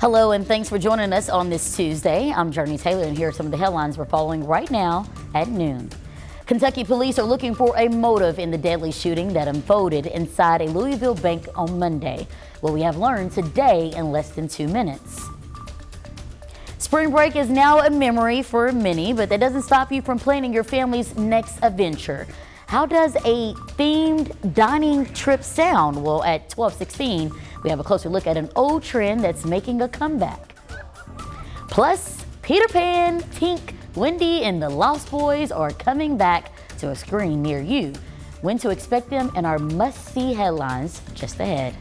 Hello and thanks for joining us on this Tuesday. I'm Jurnee Taylor and here are some of the headlines we're following right now at noon. Kentucky police are looking for a motive in the deadly shooting that unfolded inside a Louisville bank on Monday. What we have learned today in less than 2 minutes. Spring break is now a memory for many, but that doesn't stop you from planning your family's next adventure. How does a themed dining trip sound? Well, at 12:16, we have a closer look at an old trend that's making a comeback. Plus, Peter Pan, Tink, Wendy, and the Lost Boys are coming back to a screen near you. When to expect them and our must-see headlines just ahead.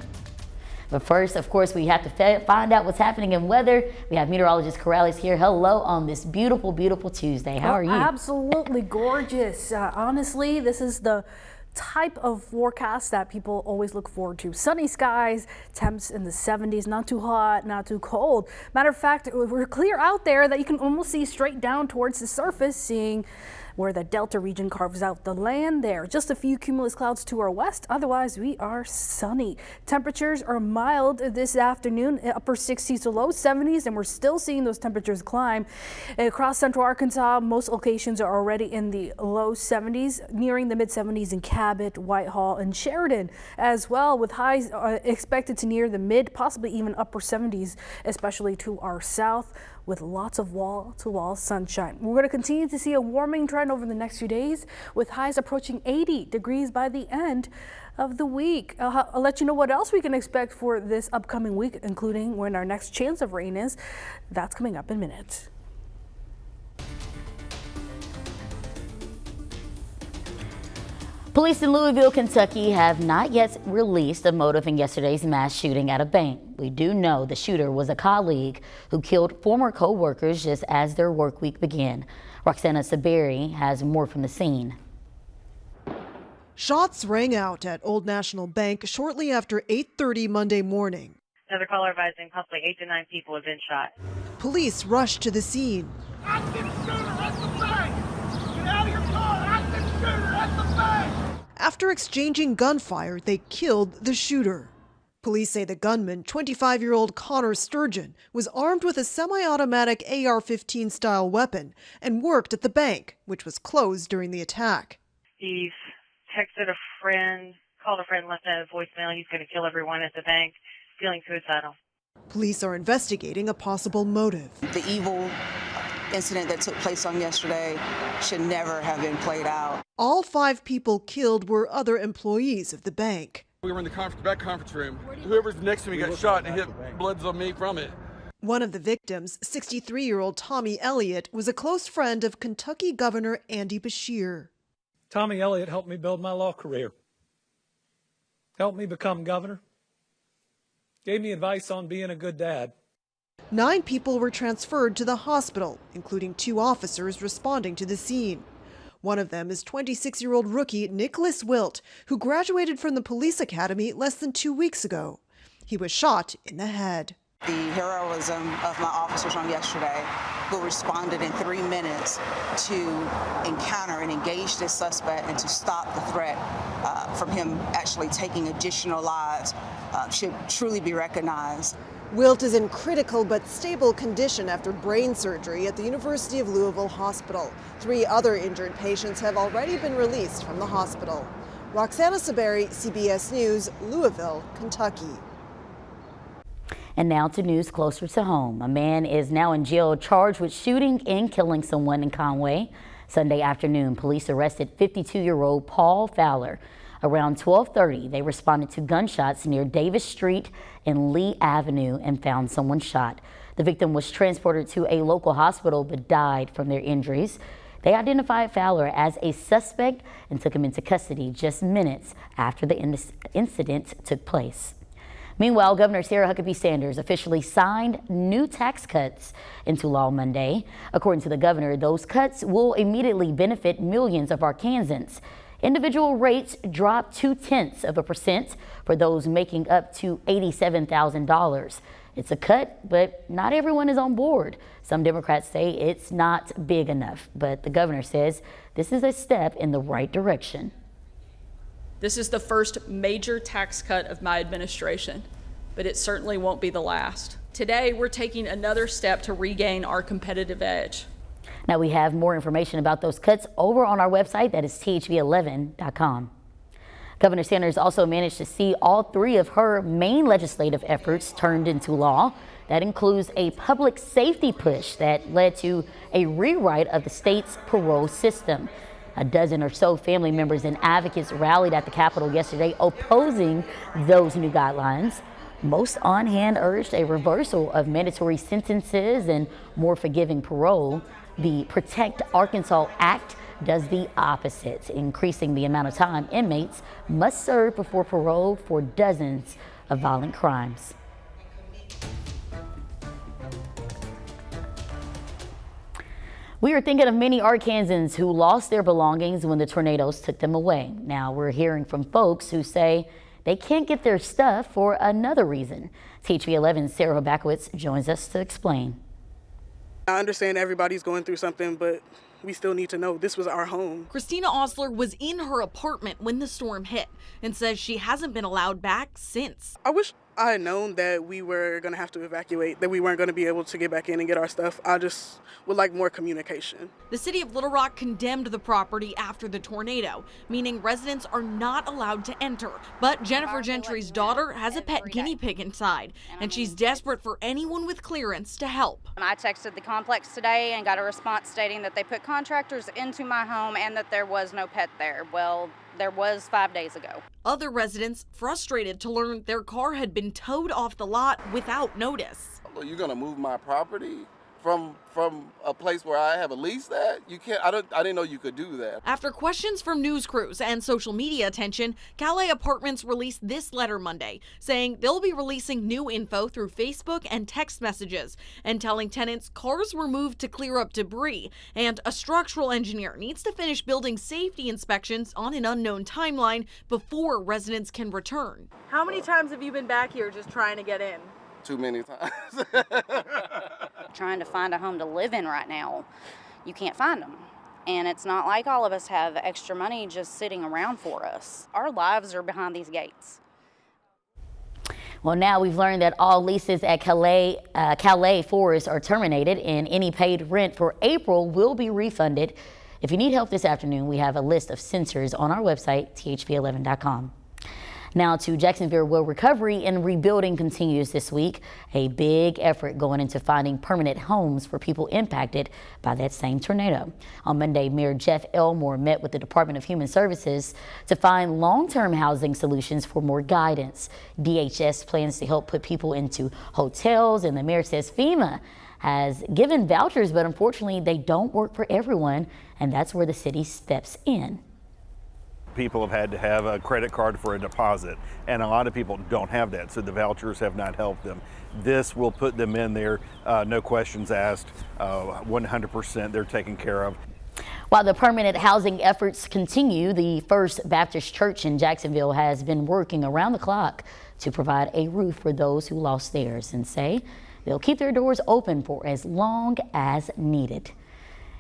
But first, of course, we have to find out what's happening in weather. We have meteorologist Corrales here. Hello on this beautiful, beautiful Tuesday. How are you? Absolutely gorgeous. Honestly, this is the type of forecast that people always look forward to. Sunny skies, temps in the 70s, not too hot, not too cold. Matter of fact, we're clear out there that you can almost see straight down towards the surface, seeing where the Delta region carves out the land there. Just a few cumulus clouds to our west. Otherwise, we are sunny. Temperatures are mild this afternoon, upper 60s to low 70s, and we're still seeing those temperatures climb. Across central Arkansas, most locations are already in the low 70s, nearing the mid 70s in Cabot, Whitehall, and Sheridan as well, with highs expected to near the mid, possibly even upper 70s, especially to our south, with lots of wall-to-wall sunshine. We're going to continue to see a warming trend over the next few days, with highs approaching 80 degrees by the end of the week. I'll let you know what else we can expect for this upcoming week, including when our next chance of rain is. That's coming up in minutes. Police in Louisville, Kentucky have not yet released a motive in yesterday's mass shooting at a bank. We do know the shooter was a colleague who killed former co-workers just as their work week began. Roxana Saberi has more from the scene. Shots rang out at Old National Bank shortly after 8:30 Monday morning. Another caller advising possibly 8 to 9 people have been shot. Police rushed to the scene. Active shooter at the bank! Get out of your car! Active shooter at the bank! After exchanging gunfire, they killed the shooter. Police say the gunman, 25-year-old Connor Sturgeon, was armed with a semi-automatic AR-15 style weapon and worked at the bank, which was closed during the attack. He's texted a friend, called a friend, left a voicemail. He's going to kill everyone at the bank, feeling suicidal. Police are investigating a possible motive. The evil incident that took place on yesterday should never have been played out. All 5 people killed were other employees of the bank. We were in the back conference room. Whoever's next to me got shot and hit bloods on me from it. One of the victims, 63-year-old Tommy Elliott, was a close friend of Kentucky Governor Andy Beshear. Tommy Elliott helped me build my law career, helped me become governor, gave me advice on being a good dad. 9 people were transferred to the hospital, including 2 officers responding to the scene. One of them is 26-year-old rookie Nicholas Wilt, who graduated from the police academy less than 2 weeks ago. He was shot in the head. The heroism of my officers on yesterday, who responded in 3 minutes to encounter and engage this suspect and to stop the threat from him actually taking additional lives, should truly be recognized. Wilt is in critical but stable condition after brain surgery at the University of Louisville Hospital. 3 other injured patients have already been released from the hospital. Roxana Saberi, CBS News, Louisville, Kentucky. And now to news closer to home. A man is now in jail charged with shooting and killing someone in Conway. Sunday afternoon, police arrested 52-year-old Paul Fowler. Around 12:30, they responded to gunshots near Davis Street and Lee Avenue and found someone shot. The victim was transported to a local hospital but died from their injuries. They identified Fowler as a suspect and took him into custody just minutes after the incident took place. Meanwhile, Governor Sarah Huckabee Sanders officially signed new tax cuts into law Monday. According to the governor, those cuts will immediately benefit millions of Arkansans. Individual rates dropped 0.2% for those making up to $87,000. It's a cut, but not everyone is on board. Some Democrats say it's not big enough, but the governor says this is a step in the right direction. This is the first major tax cut of my administration, but it certainly won't be the last. Today, we're taking another step to regain our competitive edge. Now we have more information about those cuts over on our website, that is thv11.com. Governor Sanders also managed to see all three of her main legislative efforts turned into law. That includes a public safety push that led to a rewrite of the state's parole system. A dozen or so family members and advocates rallied at the Capitol yesterday opposing those new guidelines. Most on hand urged a reversal of mandatory sentences and more forgiving parole. The Protect Arkansas Act does the opposite, increasing the amount of time inmates must serve before parole for dozens of violent crimes. We are thinking of many Arkansans who lost their belongings when the tornadoes took them away. Now we're hearing from folks who say they can't get their stuff for another reason. THV11's Sarah Bakowitz joins us to explain. I understand everybody's going through something, but we still need to know this was our home. Christina Osler was in her apartment when the storm hit and says she hasn't been allowed back since. I wish I had known that we were going to have to evacuate, that we weren't going to be able to get back in and get our stuff. I just would like more communication. The city of Little Rock condemned the property after the tornado, meaning residents are not allowed to enter. But Jennifer Gentry's daughter has a pet guinea pig inside, and she's desperate for anyone with clearance to help. I texted the complex today and got a response stating that they put contractors into my home and that there was no pet there. Well, there was 5 days ago. Other residents frustrated to learn their car had been towed off the lot without notice. You're gonna move my property from a place where I have a lease that? You can't, I didn't know you could do that. After questions from news crews and social media attention, Calais Apartments released this letter Monday, saying they'll be releasing new info through Facebook and text messages and telling tenants cars were moved to clear up debris and a structural engineer needs to finish building safety inspections on an unknown timeline before residents can return. How many times have you been back here just trying to get in? Too many times. Trying to find a home to live in right now, you can't find them. And it's not like all of us have extra money just sitting around for us. Our lives are behind these gates. Well, now we've learned that all leases at Calais Forest are terminated and any paid rent for April will be refunded. If you need help this afternoon, we have a list of sensors on our website, thv11.com. Now to Jacksonville, where recovery and rebuilding continues this week. A big effort going into finding permanent homes for people impacted by that same tornado. On Monday, Mayor Jeff Elmore met with the Department of Human Services to find long-term housing solutions for more guidance. DHS plans to help put people into hotels, and the mayor says FEMA has given vouchers, but unfortunately they don't work for everyone, and that's where the city steps in. People have had to have a credit card for a deposit, and a lot of people don't have that, so the vouchers have not helped them. This will put them in there, no questions asked, 100% they're taken care of. While the permanent housing efforts continue, the First Baptist Church in Jacksonville has been working around the clock to provide a roof for those who lost theirs and say they'll keep their doors open for as long as needed.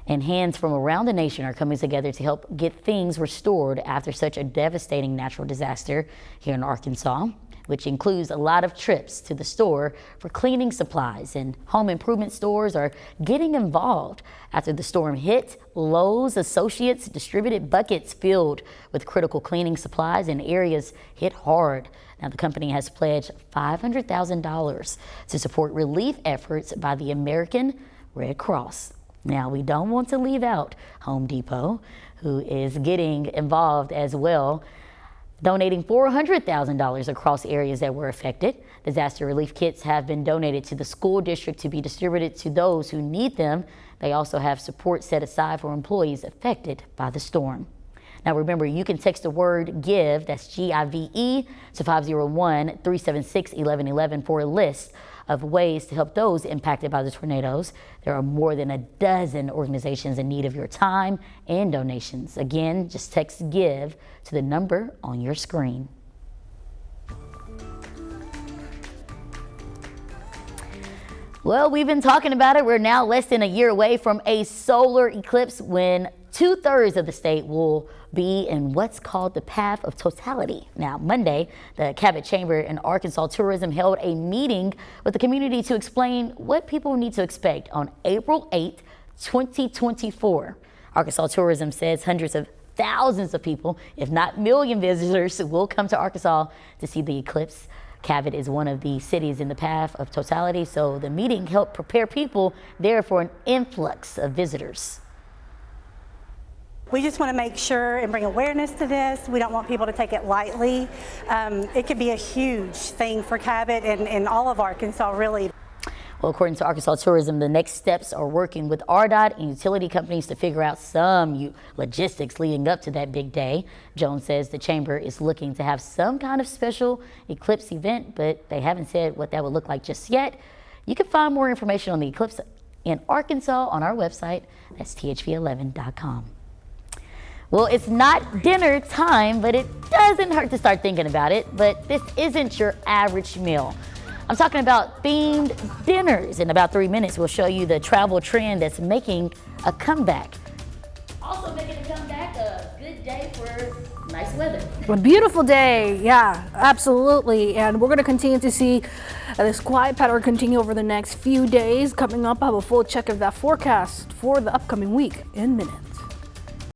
And hands from around the nation are coming together to help get things restored after such a devastating natural disaster here in Arkansas, which includes a lot of trips to the store for cleaning supplies, and home improvement stores are getting involved. After the storm hit, Lowe's associates distributed buckets filled with critical cleaning supplies in areas hit hard. Now, the company has pledged $500,000 to support relief efforts by the American Red Cross. Now, we don't want to leave out Home Depot, who is getting involved as well, donating $400,000 across areas that were affected. Disaster relief kits have been donated to the school district to be distributed to those who need them. They also have support set aside for employees affected by the storm. Now, remember, you can text the word GIVE, that's G-I-V-E, to 501-376-1111 for a list of ways to help those impacted by the tornadoes. There are more than a dozen organizations in need of your time and donations. Again, just text GIVE to the number on your screen. Well, we've been talking about it. We're now less than a year away from a solar eclipse when 2/3 of the state will be in what's called the path of totality. Now, Monday, the Cabot Chamber and Arkansas Tourism held a meeting with the community to explain what people need to expect on April 8th, 2024. Arkansas Tourism says hundreds of thousands of people, if not million visitors, will come to Arkansas to see the eclipse. Cabot is one of the cities in the path of totality, so the meeting helped prepare people there for an influx of visitors. We just want to make sure and bring awareness to this. We don't want people to take it lightly. It could be a huge thing for Cabot and all of Arkansas, really. Well, according to Arkansas Tourism, the next steps are working with RDOT and utility companies to figure out some logistics leading up to that big day. Jones says the chamber is looking to have some kind of special eclipse event, but they haven't said what that would look like just yet. You can find more information on the eclipse in Arkansas on our website. That's thv11.com. Well, it's not dinner time, but it doesn't hurt to start thinking about it. But this isn't your average meal. I'm talking about themed dinners. In about 3 minutes, we'll show you the travel trend that's making a comeback. Also making a comeback, a good day for nice weather. A beautiful day, yeah, absolutely. And we're going to continue to see this quiet pattern continue over the next few days. Coming up, I have a full check of that forecast for the upcoming week in minutes.